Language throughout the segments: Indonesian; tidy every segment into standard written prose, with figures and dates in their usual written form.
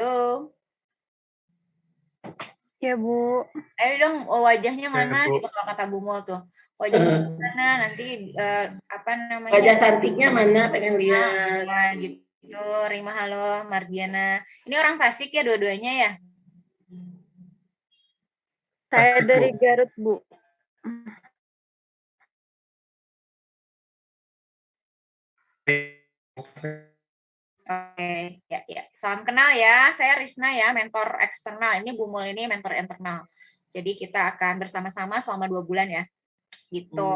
Halo. Ya, Bu. Ayo dong, wajahnya Ya, mana Bu. gitu kalau kata Bu Mul tuh. Wajahnya mana nanti apa namanya? Wajah cantiknya mana pengen lihat. Nah, gitu. Rima, halo, Mardiana. Ini orang Tasik ya dua-duanya ya? Saya Tasik, dari Bu. Garut, Bu. Oke, ya. Salam kenal ya. Saya Risna ya, mentor eksternal. Ini Bu Mul ini mentor internal. Jadi kita akan bersama-sama selama 2 bulan ya. Gitu.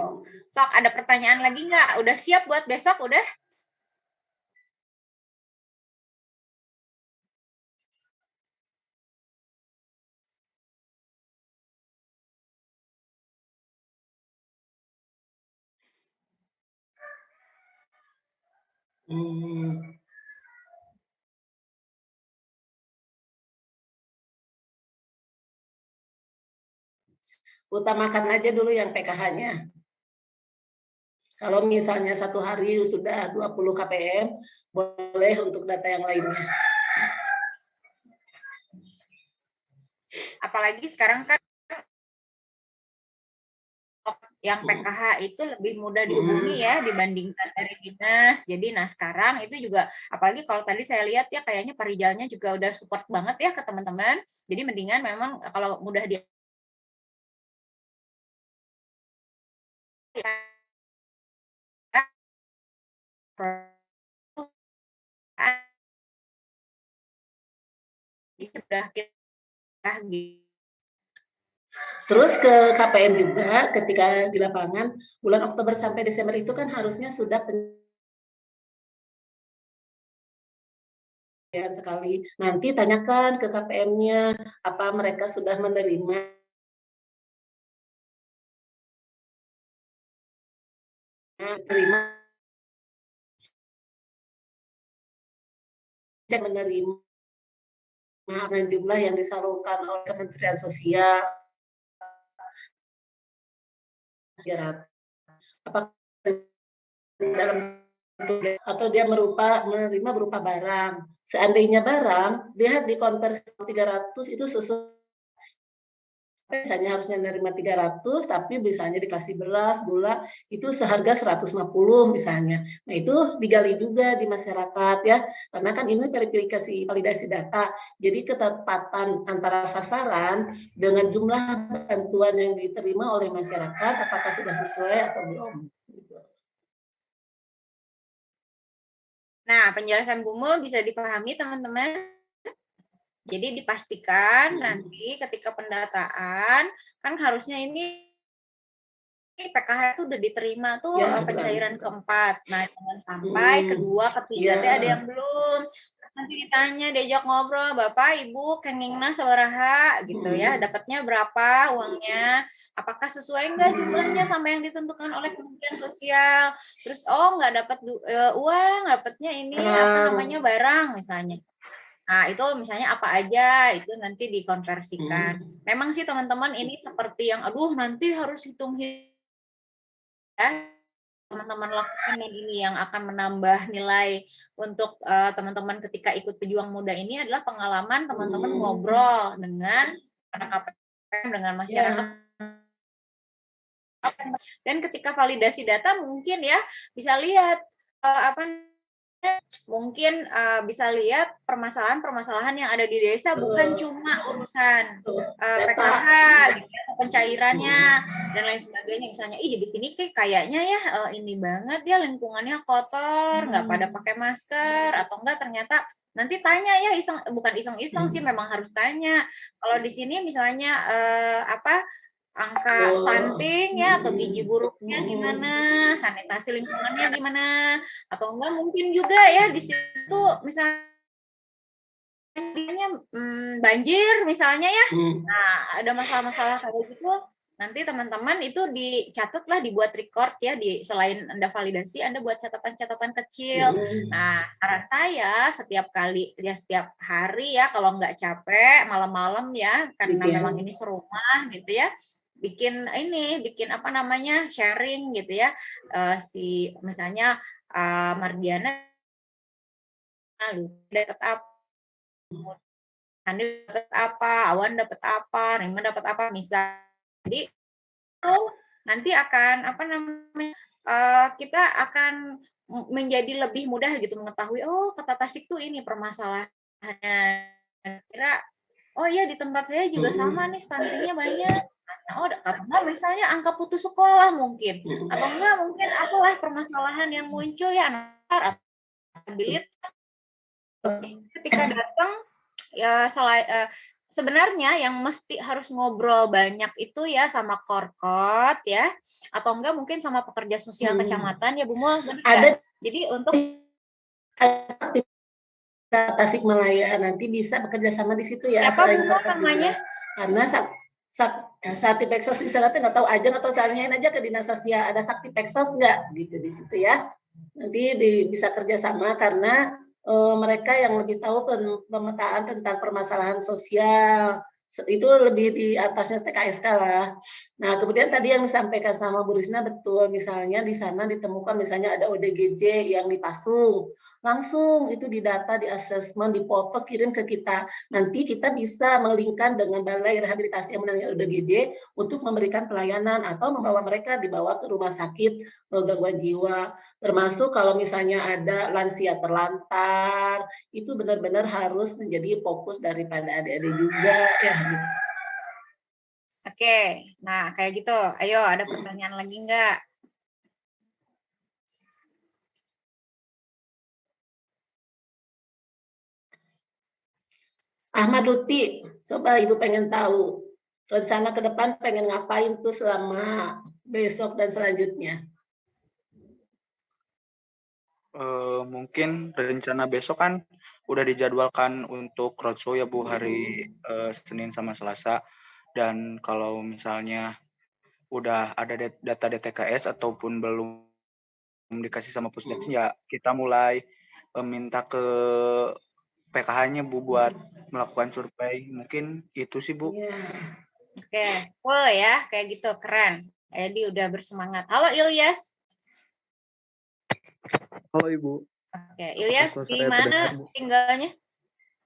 Sok, ada pertanyaan lagi nggak? Udah siap buat besok? Udah? Utamakan aja dulu yang PKH-nya. Kalau misalnya 1 hari sudah 20 KPM, boleh untuk data yang lainnya. Apalagi sekarang kan yang PKH itu lebih mudah dihubungi ya dibandingkan dari dinas. Jadi nah sekarang itu juga apalagi kalau tadi saya lihat ya kayaknya Parijalnya juga udah support banget ya ke teman-teman. Jadi mendingan memang kalau mudah dia sudah kita Terus ke KPM juga ketika di lapangan bulan Oktober sampai Desember itu kan harusnya sudah sekali. Nanti tanyakan ke KPM-nya apa mereka sudah menerima menerima dengan jumlah yang disalurkan oleh Kementerian Sosial. Apakah dalam atau dia menerima berupa barang. Seandainya barang, dia dikonversi 300 itu sesuai. Misalnya harusnya menerima 300, tapi misalnya dikasih beras, gula, itu seharga 150 misalnya. Nah itu digali juga di masyarakat ya, karena kan ini verifikasi validasi data. Jadi ketepatan antara sasaran dengan jumlah bantuan yang diterima oleh masyarakat, apakah sudah sesuai atau belum. Nah, penjelasan Bu Mul bisa dipahami teman-teman. Jadi dipastikan nanti ketika pendataan kan harusnya ini PKH itu udah diterima tuh Ya, pencairan betul. keempat. Nah, jangan sampai kedua, ketiga teh ada yang belum. Nanti ditanya, diajak ngobrol, Bapak, Ibu, kengingna sabaraha gitu ya, dapatnya berapa uangnya? Apakah sesuai enggak jumlahnya sama yang ditentukan oleh Kementerian Sosial? Terus oh enggak dapat uang, dapatnya ini apa namanya barang misalnya. Nah, itu misalnya apa aja, itu nanti dikonversikan. Memang sih teman-teman ini seperti yang, aduh nanti harus hitung teman-teman lakukan dan ini yang akan menambah nilai untuk teman-teman ketika ikut pejuang muda ini adalah pengalaman teman-teman ngobrol dengan anak KPM, dengan masyarakat. Dan ketika validasi data mungkin ya bisa lihat mungkin bisa lihat permasalahan-permasalahan yang ada di desa bukan cuma urusan PKH gitu ya, pencairannya dan lain sebagainya. Misalnya, ih di sini kayaknya ya ini banget ya lingkungannya kotor, nggak pada pakai masker atau enggak ternyata nanti tanya ya bukan iseng-iseng sih memang harus tanya. Kalau di sini misalnya angka stunting ya atau gizi buruknya gimana, sanitasi lingkungannya gimana, atau enggak mungkin juga ya di situ misalnya banjir misalnya ya. Nah, ada masalah-masalah kayak gitu, nanti teman-teman itu dicatatlah, dibuat record ya selain Anda validasi, Anda buat catatan-catatan kecil. Nah, saran saya setiap hari ya kalau nggak capek malam-malam ya karena memang ini serumah gitu ya. Bikin apa namanya? Sharing gitu ya. Si misalnya Mardiana dapat apa Andi dapat apa, Awan dapat apa, Rima dapat apa, misal. Jadi itu nanti akan apa namanya kita akan menjadi lebih mudah gitu mengetahui oh kata Tasik tuh ini permasalahannya. Kira oh iya di tempat saya juga sama nih stuntingnya banyak. Oh, atau enggak misalnya angka putus sekolah mungkin atau enggak mungkin apalah permasalahan yang muncul ya anak ketika datang ya sebenarnya yang mesti harus ngobrol banyak itu ya sama korkot ya atau enggak mungkin sama pekerja sosial kecamatan ya Bu Mul, benar nggak? Jadi untuk Tasikmalaya nanti bisa bekerja sama di situ ya, siapa selain Bu Mul korkot namanya? juga. Karena Sakti Peksos di sana nggak tahu aja atau tanyain aja ke dinas sosial ada Sakti Peksos nggak gitu di situ ya. Nanti bisa kerjasama karena mereka yang lebih tahu pemetaan tentang permasalahan sosial itu lebih di atasnya TKSK lah. Nah kemudian tadi yang disampaikan sama Bu Risna betul, misalnya di sana ditemukan misalnya ada ODGJ yang dipasung, langsung itu didata, di asesmen, dipoto, kirim ke kita. Nanti kita bisa melingkan dengan Balai Rehabilitasi yang menangani ODGJ untuk memberikan pelayanan atau membawa mereka dibawa ke rumah sakit gangguan jiwa. Termasuk kalau misalnya ada lansia terlantar, itu benar-benar harus menjadi fokus daripada adik-adik juga ya. Oke, nah kayak gitu. Ayo, ada pertanyaan lagi nggak? Ahmad Lutfi, coba Ibu pengen tahu rencana ke depan pengen ngapain tuh selama besok dan selanjutnya? Mungkin rencana besok kan udah dijadwalkan untuk roadshow ya Bu hari Senin sama Selasa, dan kalau misalnya udah ada data DTKS ataupun belum dikasih sama Pusdek ya kita mulai minta ke PKH-nya Bu buat melakukan survei. Mungkin itu sih Bu. Oke, wow ya kayak gitu keren. Edi udah bersemangat. Halo Ilyas. Halo Ibu. Oke, Ilyas di mana tinggalnya?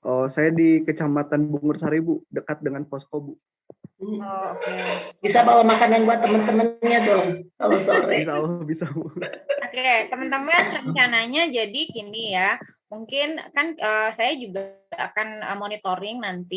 Oh, saya di Kecamatan Bungur Sari, Bu, dekat dengan posko, Bu. Oh, oke. Bisa bawa makanan buat teman-temannya dong kalau sore. Bisa, Bu. Oke, teman-teman rencananya jadi gini ya. Mungkin kan saya juga akan monitoring nanti